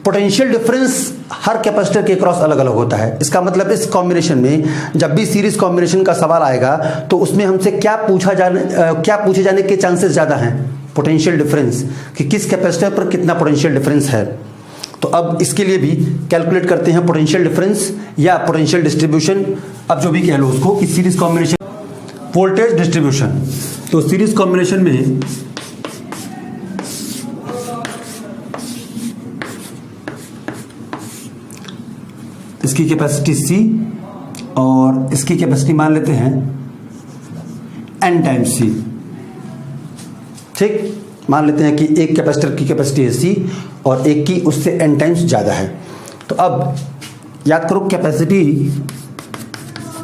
पोटेंशियल डिफरेंस हर कैपेसिटर के क्रॉस अलग अलग होता है। इसका मतलब इस कॉम्बिनेशन में जब भी सीरीज कॉम्बिनेशन का सवाल आएगा तो उसमें हमसे क्या पूछे जाने के चांसेस ज्यादा हैं? पोटेंशियल डिफरेंस, कि किस कैपेसिटर पर कितना पोटेंशियल डिफरेंस है। तो अब इसके लिए भी कैलकुलेट करते हैं पोटेंशियल डिफरेंस या पोटेंशियल डिस्ट्रीब्यूशन, अब जो भी कह लो उसको, कि सीरीज कॉम्बिनेशन वोल्टेज डिस्ट्रीब्यूशन। तो सीरीज कॉम्बिनेशन में इसकी कैपेसिटी C और इसकी कैपेसिटी मान लेते हैं n टाइम्स C। ठीक, मान लेते हैं कि एक कैपेसिटर की कैपेसिटी है C और एक की उससे n टाइम्स ज़्यादा है। तो अब याद करो कैपेसिटी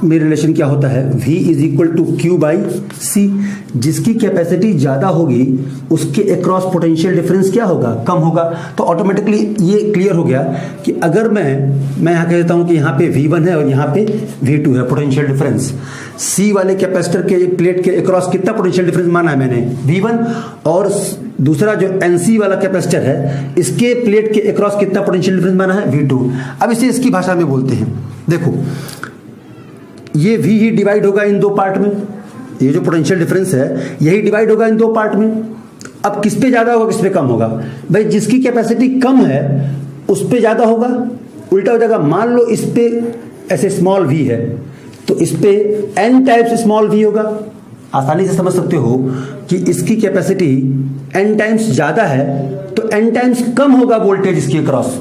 में रिलेशन क्या होता है? V = Q/C। जिसकी कैपेसिटी ज़्यादा होगी उसके अक्रॉस पोटेंशियल डिफरेंस क्या होगा? कम होगा। तो ऑटोमेटिकली ये क्लियर हो गया कि अगर मैं यहाँ कह देता हूँ कि यहाँ पे V1 है और यहाँ पे V2 है पोटेंशियल डिफरेंस। C वाले कैपेसिटर के प्लेट के अक्रॉस कितना पोटेंशियल डिफरेंस माना है मैंने? V1। और दूसरा जो NC वाला कैपेसिटर है इसके प्लेट के अक्रॉस कितना पोटेंशियल डिफरेंस माना है? V2। अब इसे इसकी भाषा में बोलते हैं, देखो ये V ही डिवाइड होगा इन 2 पार्ट में, ये जो पोटेंशियल डिफरेंस है यही डिवाइड होगा इन 2 पार्ट में। अब किस पे ज्यादा होगा किस पे कम होगा? भाई जिसकी कैपेसिटी कम है उस पे ज्यादा होगा, उल्टा हो जाएगा। मान लो इस पे ऐसे स्मॉल v है तो इस पे n टाइम्स स्मॉल v होगा। आसानी से समझ सकते हो कि इसकी कैपेसिटी n टाइम्स ज्यादा है तो n टाइम्स कम होगा वोल्टेज इसके अक्रॉस।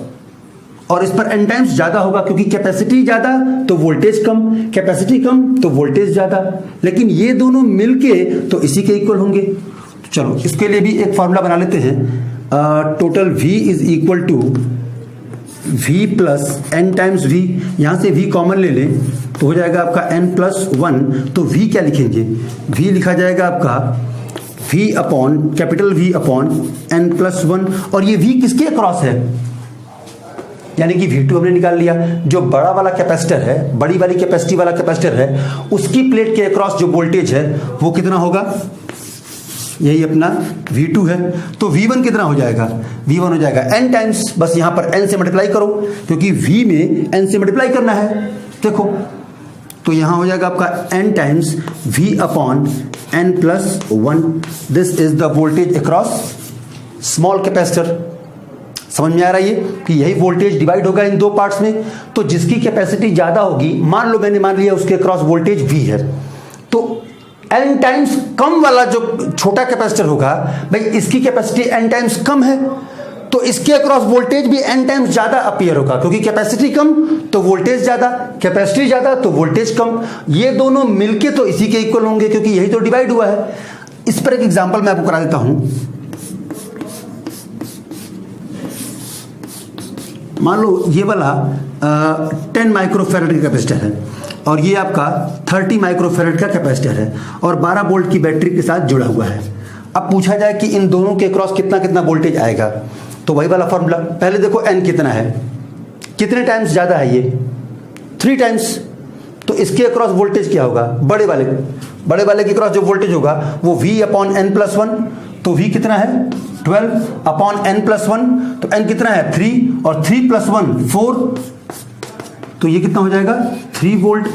और इस पर n टाइम्स ज्यादा होगा, क्योंकि कैपेसिटी ज्यादा तो वोल्टेज कम, कैपेसिटी कम तो वोल्टेज ज्यादा, लेकिन ये दोनों मिलके तो इसी के इक्वल होंगे। चलो इसके लिए भी एक फॉर्मूला बना लेते हैं। Total V is equal to V plus n times V, यहां से V कॉमन ले लें तो हो जाएगा आपका n प्लस 1। तो V क्या लिखेंगे, V लिखा जाएगा आपका V upon capital V upon n plus 1, और ये V किसके अक्रॉस है, यानी कि V2 हमने निकाल लिया। जो बड़ा वाला कैपेसिटर है, बड़ी वाली कैपेसिटी वाला कैपेसिटर है, उसकी प्लेट के अक्रॉस जो वोल्टेज है वो कितना होगा, यही अपना V2 है। तो V1 कितना हो जाएगा, V1 हो जाएगा n टाइम्स, बस यहां पर n से मल्टीप्लाई करो, क्योंकि V में n से मल्टीप्लाई करना है। देखो तो यहां हो जाएगा आपका n times V upon n plus 1। This is the voltage across small capacitor. समझ में आ रहा है ये कि यही वोल्टेज डिवाइड होगा इन दो पार्ट्स में। तो जिसकी कैपेसिटी ज्यादा होगी, मान लो मैंने मान लिया उसके अक्रॉस वोल्टेज V है, तो n टाइम्स कम वाला जो छोटा कैपेसिटर होगा, भाई इसकी कैपेसिटी n टाइम्स कम है तो इसके अक्रॉस वोल्टेज भी n टाइम्स ज्यादा अपीयर होगा, क्योंकि कैपेसिटी कम तो वोल्टेज ज्यादा, कैपेसिटी ज्यादा तो वोल्टेज कम, ये दोनों मिलके तो इसी के इक्वल होंगे, क्योंकि यही तो डिवाइड हुआ है। इस पर एक एग्जांपल मैं आपको करा देता हूं। मान लो ये वाला 10 माइक्रोफैरड का कैपेसिटर है और ये आपका 30 माइक्रोफैरड का कैपेसिटर है और 12 वोल्ट की बैटरी के साथ जुड़ा हुआ है। अब पूछा जाए कि इन दोनों के क्रॉस कितना कितना वोल्टेज आएगा, तो वही वाला फॉर्मूला। पहले देखो n कितना है, कितने टाइम्स ज्यादा है, ये 3 टाइम्स, तो इसके अक्रॉस वोल्टेज क्या होगा, बड़े वाले के क्रॉस जो वोल्टेज होगा वो V अपॉन n प्लस 1। तो V कितना है 12 अपॉन n प्लस 1, तो n कितना है 3, और 3 प्लस 1 4, तो ये कितना हो जाएगा 3 वोल्ट।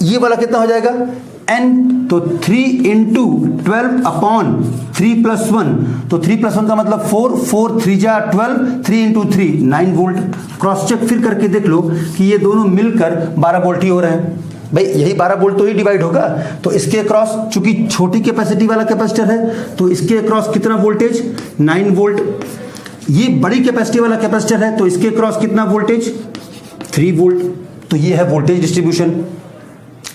ये वाला कितना हो जाएगा n, तो 3 इंटू 12 अपॉन 3 प्लस 1, तो 3 प्लस 1 का मतलब 4, 4 3 जा 12, 3 इंटू 3 9 वोल्ट। क्रॉस चेक फिर करके देख लो कि ये दोनों मिलकर 12 वोल्ट ही हो रहे हैं। भाई यही 12 वोल्ट तो ही डिवाइड होगा, तो इसके अक्रॉस चूंकि छोटी कैपेसिटी वाला कैपेसिटर है तो इसके अक्रॉस कितना वोल्टेज 9 वोल्ट। ये बड़ी कैपेसिटी वाला कैपेसिटर है तो इसके अक्रॉस कितना वोल्टेज 3 वोल्ट। तो ये है वोल्टेज डिस्ट्रीब्यूशन।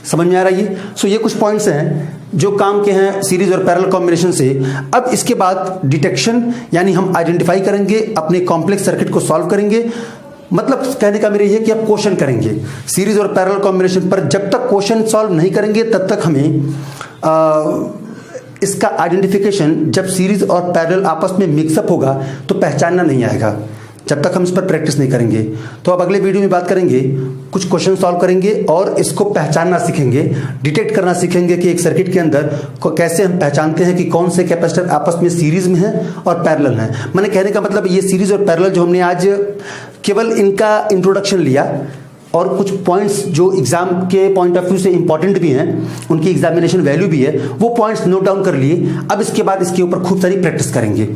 समझ में आ रहा है ये। सो ये कुछ पॉइंट्स हैं जो काम के हैं सीरीज और पैरेलल कॉम्बिनेशन से। अब इसके बाद डिटेक्शन, यानी हम आइडेंटिफाई करेंगे, अपने कॉम्प्लेक्स सर्किट को सॉल्व करेंगे। मतलब कहने का मेरा ये है कि आप क्वेश्चन करेंगे सीरीज और पैरेलल कॉम्बिनेशन पर। जब तक क्वेश्चन सॉल्व नहीं करेंगे तब तक हमें इसका आइडेंटिफिकेशन, जब सीरीज और पैरेलल आपस में मिक्सअप होगा तो पहचानना नहीं आएगा, जब तक हम इस पर प्रैक्टिस नहीं करेंगे। तो अब अगले वीडियो में बात करेंगे, कुछ क्वेश्चन सॉल्व करेंगे और इसको पहचानना सीखेंगे, डिटेक्ट करना सीखेंगे कि एक सर्किट के अंदर कैसे हम पहचानते हैं कि कौन से कैपेसिटर आपस में सीरीज में है और पैरेलल है। मैंने कहने का मतलब ये सीरीज और पैरेलल जो हमने आज केवल इनका इंट्रोडक्शन लिया और कुछ पॉइंट्स जो एग्जाम के पॉइंट ऑफ व्यू से इंपॉर्टेंट भी हैं, उनकी एग्जामिनेशन वैल्यू भी है, वो पॉइंट्स नोट डाउन कर लिए। अब इसके बाद इसके ऊपर खूब सारी प्रैक्टिस करेंगे।